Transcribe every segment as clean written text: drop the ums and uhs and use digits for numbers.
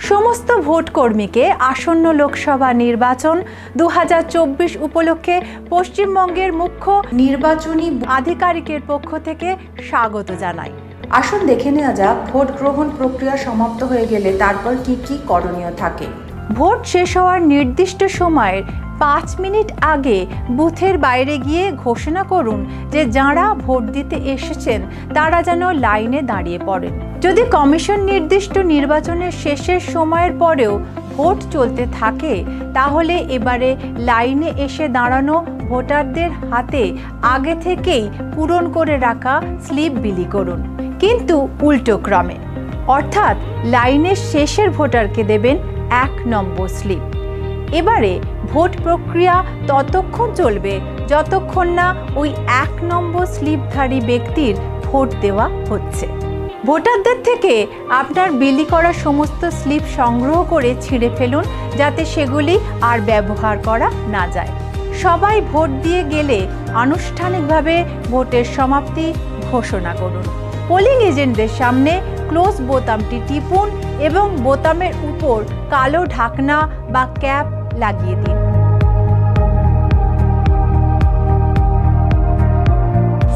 সমস্ত ভোটকর্মীকে আসন্ন লোকসভা নির্বাচন 2024 উপলক্ষে পশ্চিমবঙ্গের মুখ্য নির্বাচনী আধিকারিকের পক্ষ থেকে স্বাগত জানাই। আসুন দেখে নেওয়া যাক ভোট গ্রহণ প্রক্রিয়া সমাপ্ত হয়ে গেলে তারপর কি কি করণীয় থাকে। ভোট শেষ হওয়ার নির্দিষ্ট সময়ের 5 মিনিট আগে বুথের বাইরে গিয়ে ঘোষণা করুন যে যাঁরা ভোট দিতে এসেছেন তারা যেন লাইনে দাঁড়িয়ে পড়েন। যদি কমিশন নির্দিষ্ট নির্বাচনের শেষের সময়ের পরেও ভোট চলতে থাকে তাহলে এবারে লাইনে এসে দাঁড়ানো ভোটারদের হাতে আগে থেকেই পূরণ করে রাখা স্লিপ বিলি করুন, কিন্তু উল্টো ক্রমে, অর্থাৎ লাইনের শেষের ভোটারকে দেবেন 1 নম্বর স্লিপ। এবারে ভোট প্রক্রিয়া ততক্ষণ চলবে যতক্ষণ না ওই 1 নম্বর স্লিপধারী ব্যক্তির ভোট দেওয়া হচ্ছে। ভোটারদের থেকে আপনার বিলি করা সমস্ত স্লিপ সংগ্রহ করে ছিঁড়ে ফেলুন যাতে সেগুলি আর ব্যবহার করা না যায়। সবাই ভোট দিয়ে গেলে আনুষ্ঠানিকভাবে ভোটের সমাপ্তি ঘোষণা করুন। পোলিং এজেন্টদের সামনে ক্লোজ বোতামটি টিপুন এবং বোতামের উপর কালো ঢাকনা বা ক্যাপ লাগিয়ে দিন।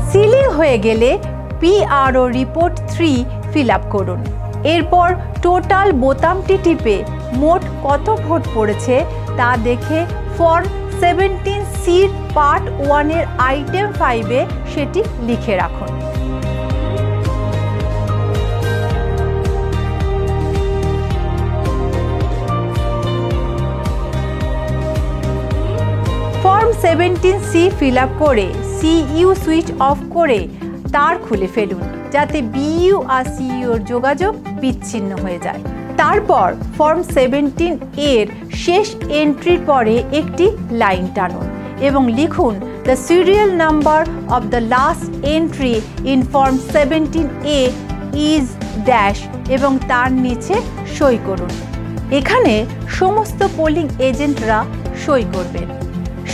সিলিং হয়ে গেলে PRO রিপোর্ট 3 ফিল আপ করুন। এরপর টোটাল বোতামটি টিপে মোট কত ভোট পড়েছে তা দেখে ফর্ম 17C পার্ট 1 এর আইটেম 5-এ সেটি লিখে রাখুন। ফর্ম 17C ফিল আপ করে CU সুইচ অফ করে তার খুলে ফেলুন যাতে BU আর CU এর যোগাযোগ বিচ্ছিন্ন হয়ে যায়। তারপর ফর্ম 17 এর শেষ এন্ট্রির পরে একটি লাইন টানুন এবং লিখুন the serial number of the last entry in form 17A is dash এবং তার নিচে সই করুন। এখানে সমস্ত পোলিং এজেন্টরা সই করবেন।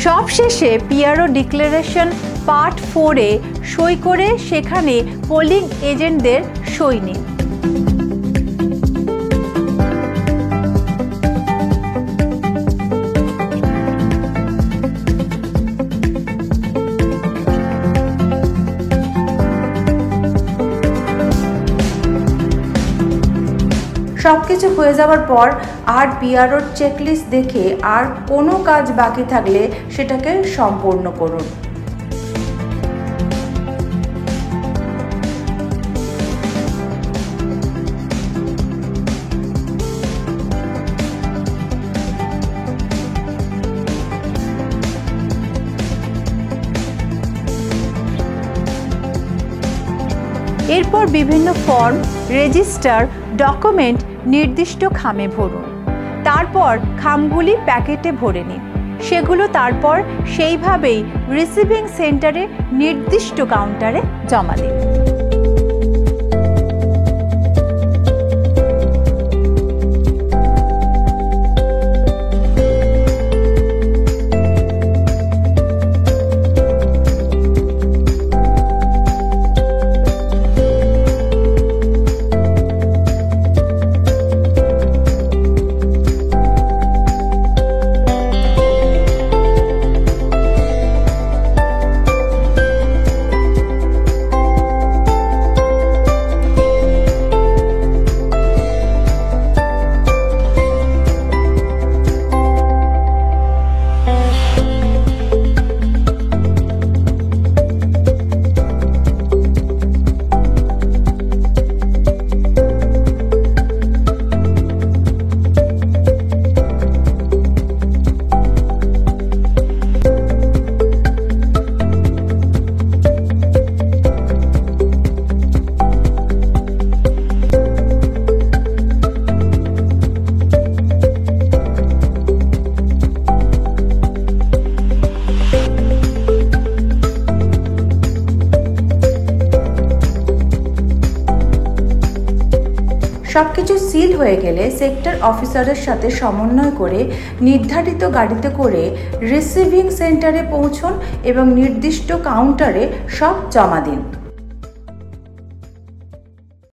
সবশেষে PRO ডিক্লারেশন পার্ট 4-এ সই করে সেখানে পোলিং এজেন্টদের সই নিন। সবকিছু হয়ে যাওয়ার পর আর PROর চেকলিস্ট দেখে আর কোনো কাজ বাকি থাকলে সেটাকে সম্পূর্ণ করুন। এরপর বিভিন্ন ফর্ম, রেজিস্টার, ডকুমেন্ট নির্দিষ্ট খামে ভরুন। তারপর খামগুলি প্যাকেটে ভরে নিন। সেগুলো তারপর সেইভাবেই রিসিভিং সেন্টারে নির্দিষ্ট কাউন্টারে জমা দিন। সবকিছু সিল হয়ে গেলে সেক্টর অফিসারের সাথে সমন্বয় করে নির্ধারিত গাড়িতে করে রিসিভিং সেন্টারে পৌঁছুন এবং নির্দিষ্ট কাউন্টারে সব জমা দিন।